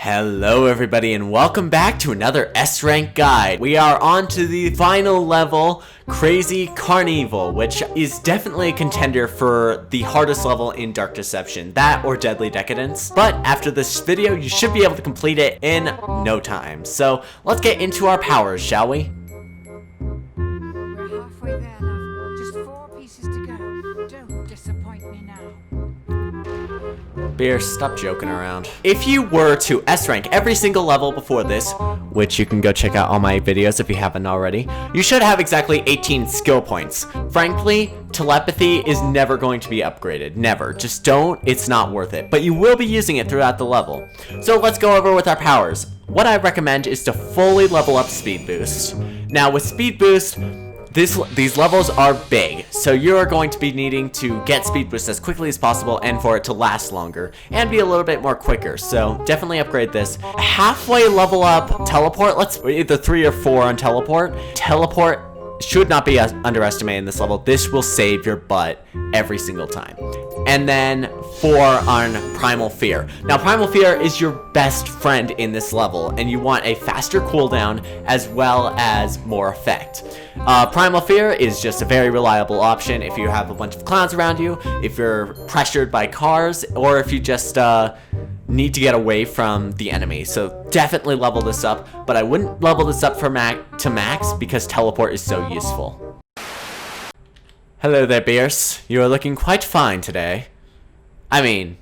Hello everybody and welcome back to another S-Rank guide. We are on to the final level, Crazy Carnevil, which is definitely a contender for the hardest level in Dark Deception, that or Deadly Decadence. But after this video, you should be able to complete it in no time. So let's get into our powers, shall we? We're halfway there, love. Just 4 pieces to go. Don't disappoint me now. Beer, stop joking around. If you were to S-rank every single level before this, which you can go check out all my videos if you haven't already, you should have exactly 18 skill points. Frankly, telepathy is never going to be upgraded. Never. Just don't. It's not worth it. But you will be using it throughout the level. So let's go over with our powers. What I recommend is to fully level up Speed Boost. Now with Speed Boost, these levels are big, so you're going to be needing to get Speed Boost as quickly as possible and for it to last longer and be a little bit more quicker, so definitely upgrade this. Halfway level up Teleport, let's either 3 or 4 on Teleport. Teleport should not be underestimated in this level. This will save your butt every single time. And then 4 on Primal Fear. Now Primal Fear is your best friend in this level, and you want a faster cooldown as well as more effect. Primal Fear is just a very reliable option if you have a bunch of clowns around you, if you're pressured by cars, or if you just need to get away from the enemy. So definitely level this up, but I wouldn't level this up to max because Teleport is so useful. Hello there, Beers. You are looking quite fine today. I mean,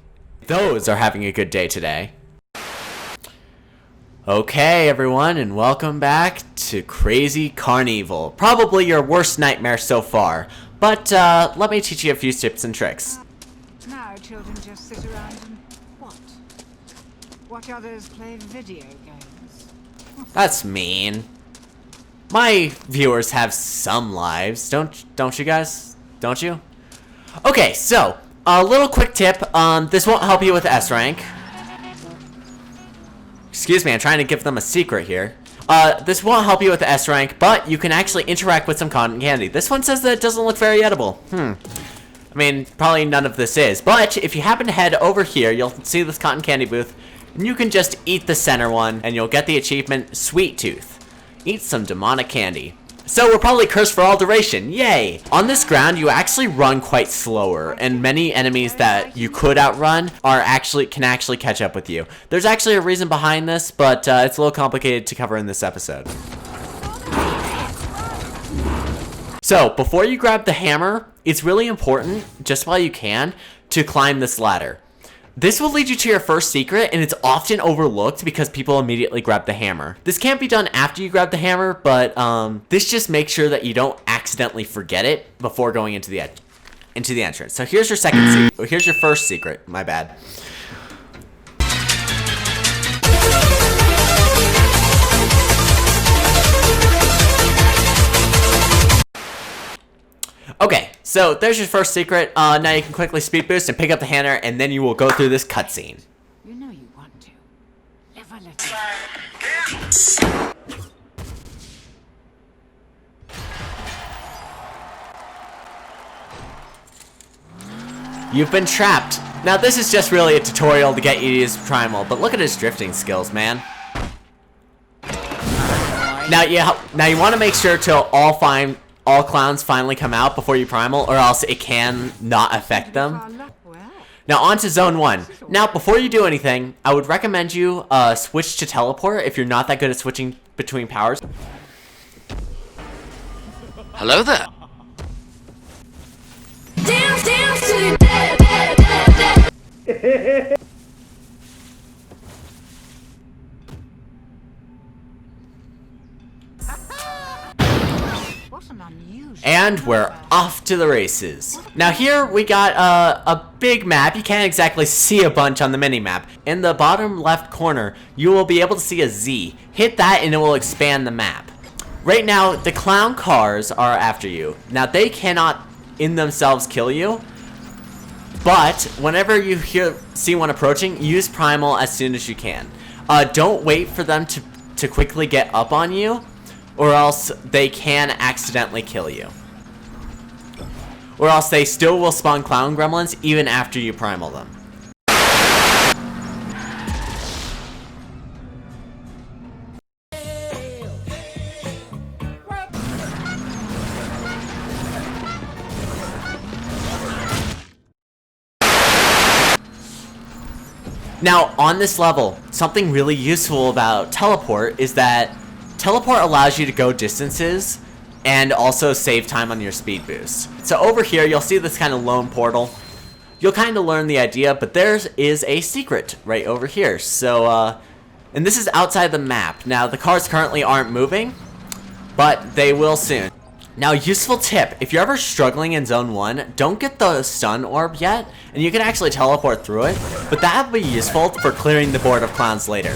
those are having a good day today. Okay, everyone, and welcome back to Crazy Carnevil. Probably your worst nightmare so far, but let me teach you a few tips and tricks. Now children just sit around and what? Watch others play video games. That's mean. My viewers have some lives, don't you guys? Don't you? Okay, so a little quick tip. This won't help you with S-rank. Excuse me, I'm trying to give them a secret here. This won't help you with the S-rank, but you can actually interact with some cotton candy. This one says that it doesn't look very edible. I mean, probably none of this is, but if you happen to head over here, you'll see this cotton candy booth, and you can just eat the center one, and you'll get the achievement Sweet Tooth. Eat some demonic candy. So we're probably cursed for all duration, yay! On this ground, you actually run quite slower, and many enemies that you could outrun can actually catch up with you. There's actually a reason behind this, but it's a little complicated to cover in this episode. So, before you grab the hammer, it's really important, just while you can, to climb this ladder. This will lead you to your first secret, and it's often overlooked because people immediately grab the hammer. This can't be done after you grab the hammer, but this just makes sure that you don't accidentally forget it before going into the entrance. So here's your here's your first secret. My bad. Okay, so there's your first secret. Now you can quickly speed boost and pick up the hammer, and then you will go through this cutscene. You know you want to. Live a little. You've been trapped. Now this is just really a tutorial to get you to use Primal, but look at his drifting skills, man. Now you want to make sure to all clowns finally come out before you primal, or else it can not affect them. Now on to zone 1. Now before you do anything, I would recommend you switch to teleport if you're not that good at switching between powers. Hello there. Dance to the dead. And we're off to the races. Now here we got a big map. You can't exactly see a bunch on the mini map. In the bottom left corner, you will be able to see a Z. Hit that and it will expand the map. Right now, the clown cars are after you. Now they cannot in themselves kill you, but whenever you see one approaching, use Primal as soon as you can. Don't wait for them to quickly get up on you, or else they can accidentally kill you. Or else they still will spawn clown gremlins even after you primal them. Now, on this level, something really useful about teleport is that teleport allows you to go distances and also save time on your speed boost. So over here, you'll see this kind of lone portal. You'll kind of learn the idea, but there is a secret right over here. So, and this is outside the map. Now, the cars currently aren't moving, but they will soon. Now, useful tip, if you're ever struggling in Zone 1, don't get the stun orb yet, and you can actually teleport through it, but that would be useful for clearing the board of clowns later.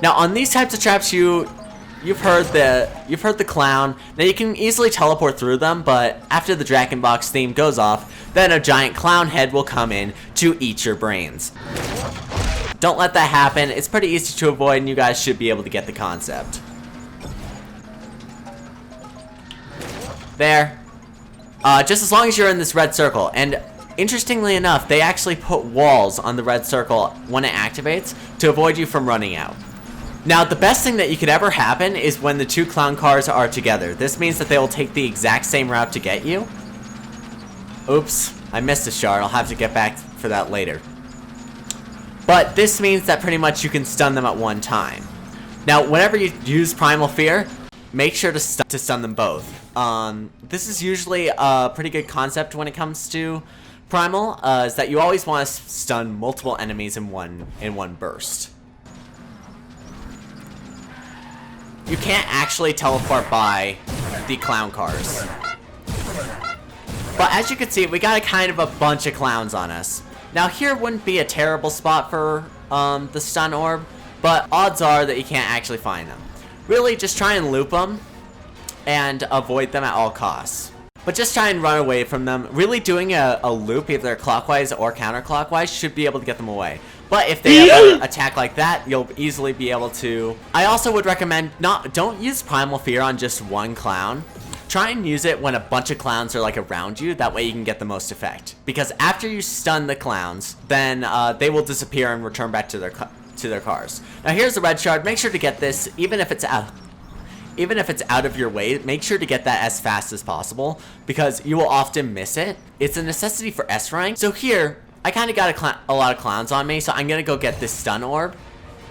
Now, on these types of traps, you've heard the clown. Now, you can easily teleport through them, but after the Dragon Box theme goes off, then a giant clown head will come in to eat your brains. Don't let that happen. It's pretty easy to avoid, and you guys should be able to get the concept. There. Just as long as you're in this red circle. And interestingly enough, they actually put walls on the red circle when it activates to avoid you from running out. Now, the best thing that you could ever happen is when the two clown cars are together. This means that they will take the exact same route to get you. Oops, I missed a shard. I'll have to get back for that later. But this means that pretty much you can stun them at one time. Now, whenever you use Primal Fear, make sure to stun them both. This is usually a pretty good concept when it comes to Primal, is that you always want to stun multiple enemies in one burst. You can't actually teleport by the clown cars. But as you can see, we got a kind of a bunch of clowns on us. Now here wouldn't be a terrible spot for the stun orb, but odds are that you can't actually find them. Really, just try and loop them and avoid them at all costs. But just try and run away from them. Really doing a loop, either clockwise or counterclockwise, should be able to get them away. But if they ever attack like that, you'll easily be able to. I also would recommend don't use Primal Fear on just one clown. Try and use it when a bunch of clowns are like around you. That way you can get the most effect. Because after you stun the clowns, then they will disappear and return back to their cars. Now here's the red shard. Make sure to get this, even if it's out of your way. Make sure to get that as fast as possible because you will often miss it. It's a necessity for S rank. So here, I kind of got a lot of clowns on me, so I'm gonna go get this stun orb,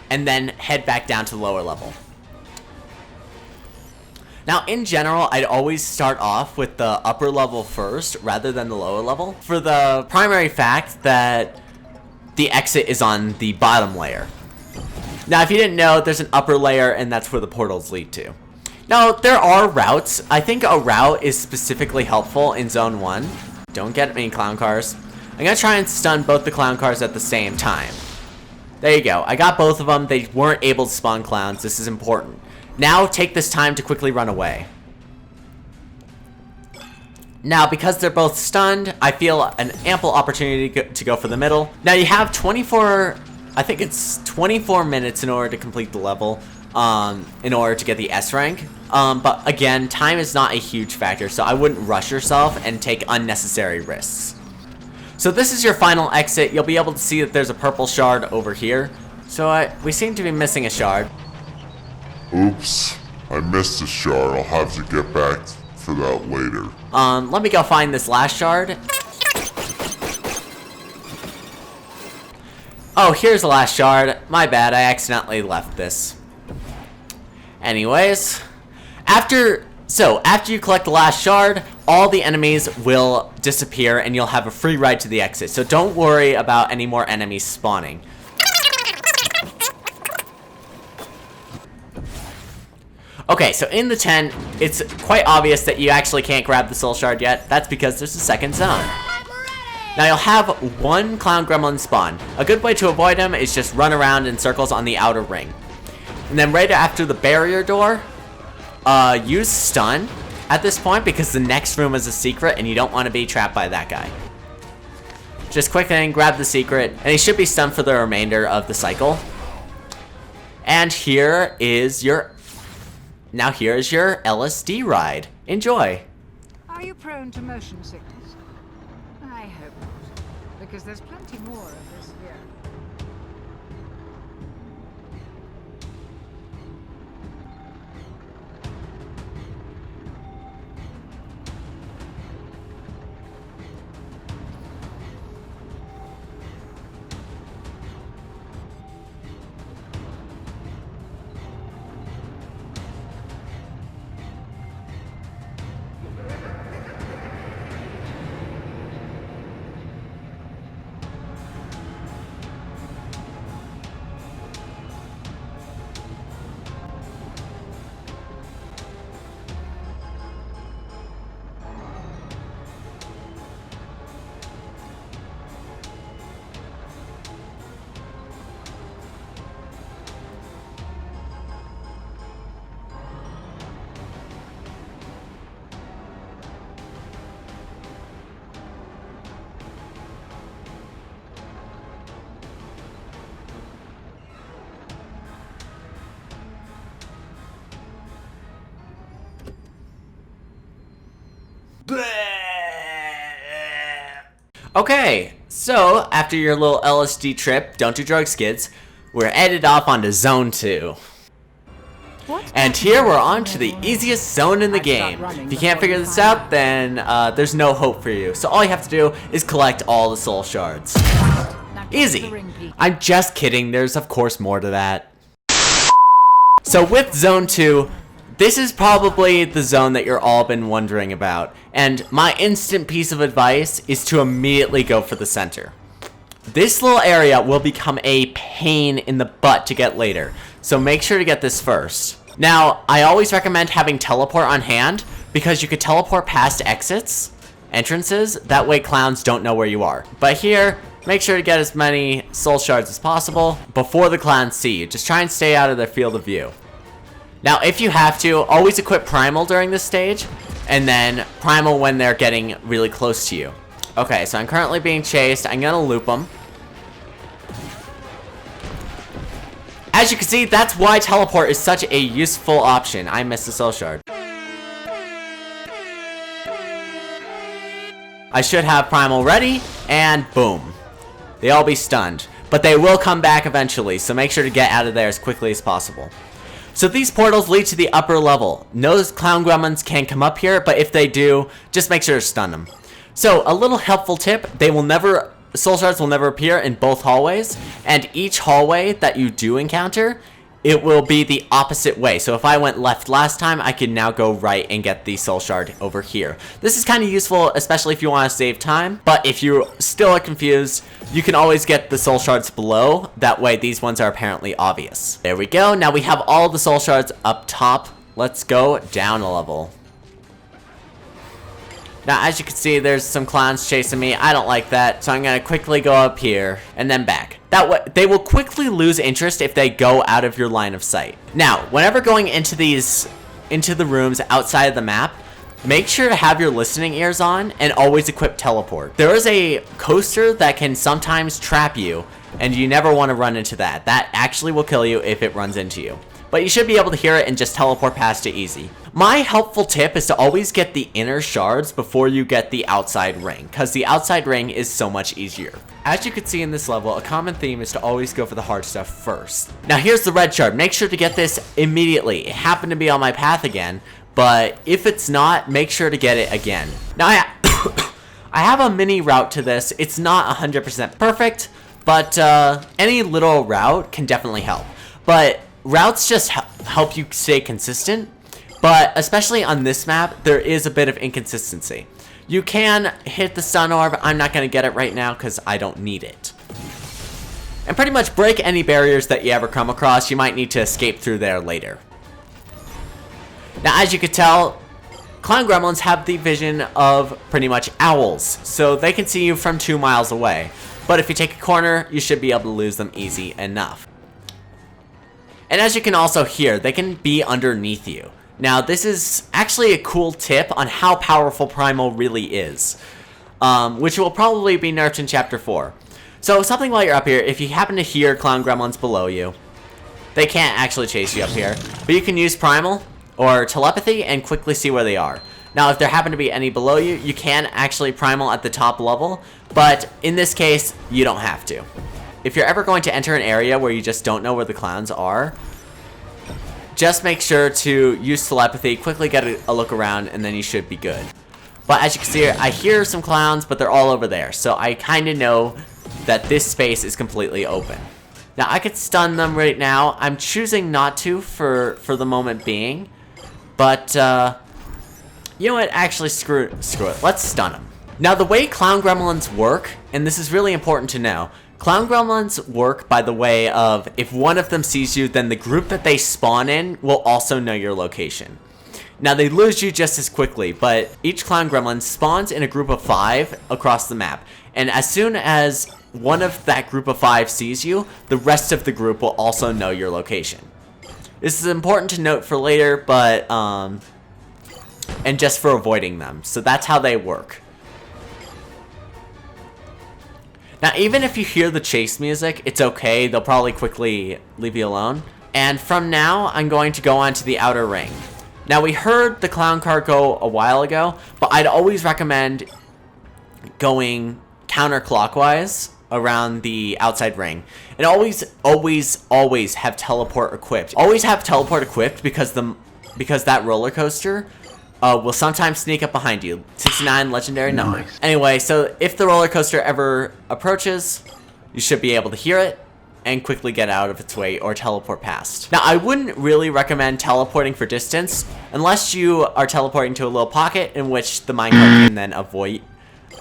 and then head back down to the lower level. Now, in general, I'd always start off with the upper level first, rather than the lower level, for the primary fact that the exit is on the bottom layer. Now, if you didn't know, there's an upper layer, and that's where the portals lead to. Now, there are routes. I think a route is specifically helpful in Zone 1. Don't get me, clown cars. I'm gonna try and stun both the clown cars at the same time. There you go. I got both of them. They weren't able to spawn clowns. This is important. Now, take this time to quickly run away. Now, because they're both stunned, I feel an ample opportunity to go for the middle. Now, you have 24 minutes in order to complete the level, in order to get the S rank. But again, time is not a huge factor, so I wouldn't rush yourself and take unnecessary risks. So this is your final exit. You'll be able to see that there's a purple shard over here. So we seem to be missing a shard. Oops, I missed a shard. I'll have to get back for that later. Let me go find this last shard. Oh, here's the last shard. My bad, I accidentally left this. Anyways, after you collect the last shard, all the enemies will disappear and you'll have a free ride to the exit. So don't worry about any more enemies spawning. Okay, so in the tent, it's quite obvious that you actually can't grab the soul shard yet. That's because there's a second zone. Now you'll have one clown gremlin spawn. A good way to avoid him is just run around in circles on the outer ring. And then right after the barrier door, use stun at this point because the next room is a secret and you don't want to be trapped by that guy. Just quick thing, grab the secret, and he should be stunned for the remainder of the cycle. And here is your LSD ride. Enjoy. Are you prone to motion sickness? I hope not, because there's plenty more of this here. Okay, so after your little LSD trip, don't do drugs, kids, we're headed off onto Zone 2. And here we're on to the easiest zone in the game. If you can't figure this out, then there's no hope for you. So all you have to do is collect all the soul shards. Easy. I'm just kidding, there's of course more to that. So with Zone 2, this is probably the zone that you're all been wondering about. And my instant piece of advice is to immediately go for the center. This little area will become a pain in the butt to get later. So make sure to get this first. Now, I always recommend having teleport on hand because you could teleport past entrances, that way clowns don't know where you are. But here, make sure to get as many soul shards as possible before the clowns see you. Just try and stay out of their field of view. Now, if you have to, always equip Primal during this stage, and then Primal when they're getting really close to you. Okay, so I'm currently being chased. I'm gonna loop them. As you can see, that's why teleport is such a useful option. I missed the soul shard. I should have Primal ready, and boom. They all be stunned. But they will come back eventually, so make sure to get out of there as quickly as possible. So these portals lead to the upper level. No clown gremlins can come up here, but if they do, just make sure to stun them. So a little helpful tip, soul shards will never appear in both hallways, and each hallway that you do encounter, it will be the opposite way. So if I went left last time, I can now go right and get the soul shard over here. This is kind of useful, especially if you want to save time, but if you still are confused, you can always get the soul shards below. That way these ones are apparently obvious. There we go. Now we have all the soul shards up top. Let's go down a level. Now, as you can see, there's some clowns chasing me. I don't like that, so I'm gonna quickly go up here and then back. That way, they will quickly lose interest if they go out of your line of sight. Now, whenever going into the rooms outside of the map, make sure to have your listening ears on and always equip teleport. There is a coaster that can sometimes trap you, and you never want to run into that. That actually will kill you if it runs into you. But you should be able to hear it and just teleport past it easy. My helpful tip is to always get the inner shards before you get the outside ring, because the outside ring is so much easier. As you can see in this level, a common theme is to always go for the hard stuff first. Now here's the red shard. Make sure to get this immediately. It happened to be on my path again, but if it's not, make sure to get it again. Now I have a mini route to this. It's not 100% perfect, but any little route can definitely help. But routes just help you stay consistent, but especially on this map, there is a bit of inconsistency. You can hit the stun orb. I'm not going to get it right now because I don't need it. And pretty much break any barriers that you ever come across. You might need to escape through there later. Now, as you can tell, clown gremlins have the vision of pretty much owls, so they can see you from 2 miles away. But if you take a corner, you should be able to lose them easy enough. And as you can also hear, they can be underneath you. Now, this is actually a cool tip on how powerful Primal really is, which will probably be nerfed in Chapter 4. So, something while you're up here, if you happen to hear clown gremlins below you, they can't actually chase you up here, but you can use Primal or telepathy and quickly see where they are. Now, if there happen to be any below you, you can actually Primal at the top level, but in this case, you don't have to. If you're ever going to enter an area where you just don't know where the clowns are, just make sure to use telepathy, quickly get a look around, and then you should be good. But as you can see, I hear some clowns, but they're all over there, so I kind of know that this space is completely open. Now, I could stun them right now. I'm choosing not to for the moment being, but you know what? Actually, screw it. Let's stun them. Now, the way clown gremlins work, and this is really important to know, clown gremlins work by the way of if one of them sees you, then the group that they spawn in will also know your location. Now, they lose you just as quickly, but each clown gremlin spawns in a group of 5 across the map. And as soon as one of that group of 5 sees you, the rest of the group will also know your location. This is important to note for later, but, and just for avoiding them. So that's how they work. Now, even if you hear the chase music, it's okay. They'll probably quickly leave you alone. And from now, I'm going to go on to the outer ring. Now, we heard the clown car go a while ago, but I'd always recommend going counterclockwise around the outside ring. And always have teleport equipped. Always have teleport equipped because that roller coaster will sometimes sneak up behind you. 69 legendary number. Nice. Anyway, so if the roller coaster ever approaches, you should be able to hear it and quickly get out of its way or teleport past. Now, I wouldn't really recommend teleporting for distance unless you are teleporting to a little pocket in which the minecart can then avoid,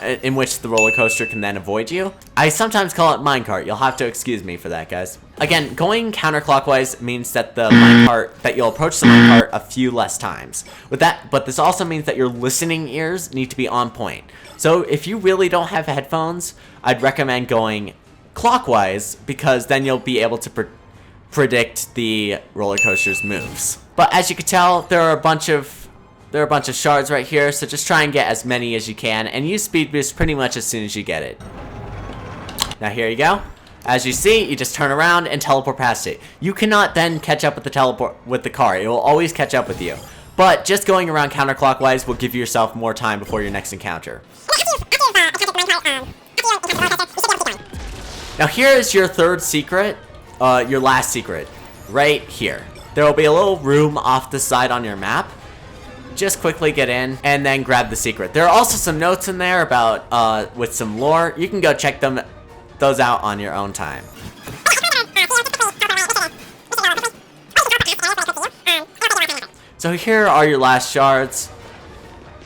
in which the roller coaster can then avoid you. I sometimes call it minecart. You'll have to excuse me for that, guys. Again, going counterclockwise means that you'll approach the minecart a few less times. But this also means that your listening ears need to be on point. So if you really don't have headphones, I'd recommend going clockwise because then you'll be able to predict the roller coaster's moves. But as you can tell, there are a bunch of shards right here, so just try and get as many as you can and use speed boost pretty much as soon as you get it. Now here you go. As you see, you just turn around and teleport past it. You cannot then catch up with the car. It will always catch up with you. But just going around counterclockwise will give yourself more time before your next encounter. Now here is your third secret, your last secret, right here. There will be a little room off the side on your map. Just quickly get in and then grab the secret. There are also some notes in there about with some lore. You can go check those out on your own time. So here are your last shards.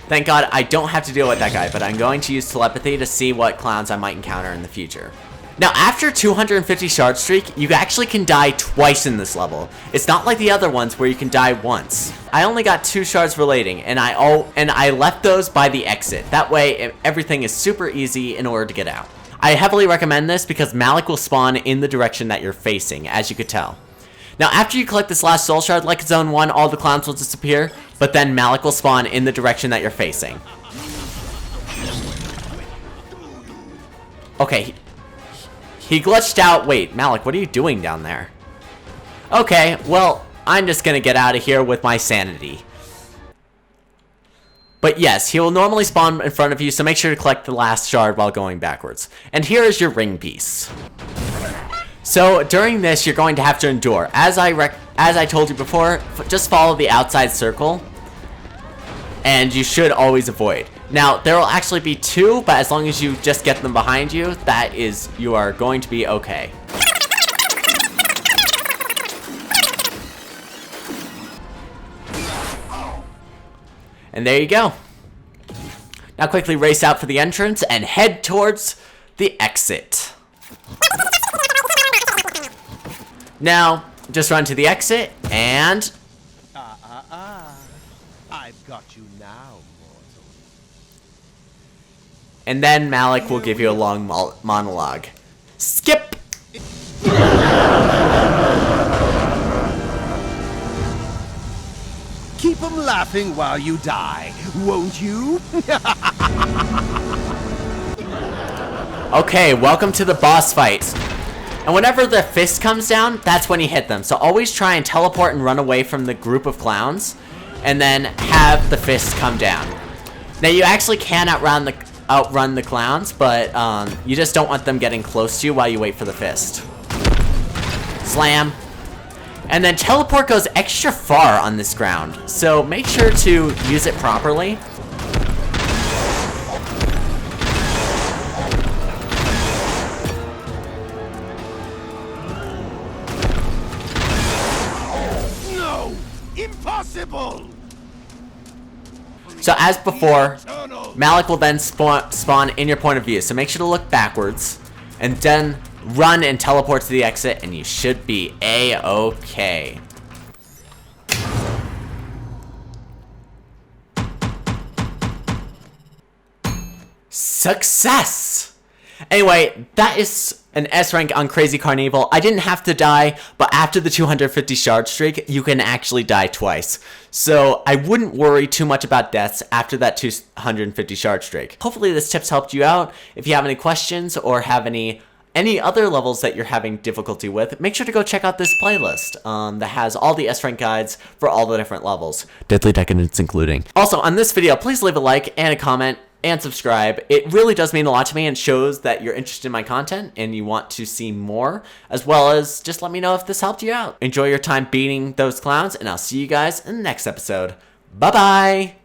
Thank God I don't have to deal with that guy, but I'm going to use telepathy to see what clowns I might encounter in the future. Now, after 250 shard streak, you actually can die twice in this level. It's not like the other ones where you can die once. I only got 2 shards relating, and I left those by the exit. That way, everything is super easy in order to get out. I heavily recommend this because Malik will spawn in the direction that you're facing, as you could tell. Now, after you collect this last soul shard, like Zone 1, all the clowns will disappear, but then Malik will spawn in the direction that you're facing. Okay, he glitched out. Wait, Malik, what are you doing down there? Okay, well, I'm just gonna get out of here with my sanity. But yes, he will normally spawn in front of you, so make sure to collect the last shard while going backwards. And here is your ring piece. So during this, you're going to have to endure. As I told you before, just follow the outside circle, and you should always avoid. Now, there will actually be 2, but as long as you just get them behind you, you are going to be okay. And there you go. Now quickly race out for the entrance and head towards the exit. Now, just run to the exit and... I've got you now, mortal. And then Malik will give you a long monologue. Skip! Keep them laughing while you die, won't you? Okay, welcome to the boss fight. And whenever the fist comes down, that's when you hit them. So always try and teleport and run away from the group of clowns, and then have the fist come down. Now you actually can outrun the clowns, but you just don't want them getting close to you while you wait for the fist. Slam. And then teleport goes extra far on this ground, so make sure to use it properly. No! Impossible! So as before, Malik will then spawn in your point of view, so make sure to look backwards, and then run and teleport to the exit, and you should be A-okay. Success! Anyway, that is an S rank on Crazy Carnevil. I didn't have to die, but after the 250 shard streak, you can actually die twice. So I wouldn't worry too much about deaths after that 250 shard streak. Hopefully this tips helped you out. If you have any questions or have any other levels that you're having difficulty with, make sure to go check out this playlist that has all the S rank guides for all the different levels, Deadly Decadence including. Also, on this video, please leave a like and a comment and subscribe. It really does mean a lot to me and shows that you're interested in my content and you want to see more, as well as just let me know if this helped you out. Enjoy your time beating those clowns, and I'll see you guys in the next episode. Bye-bye!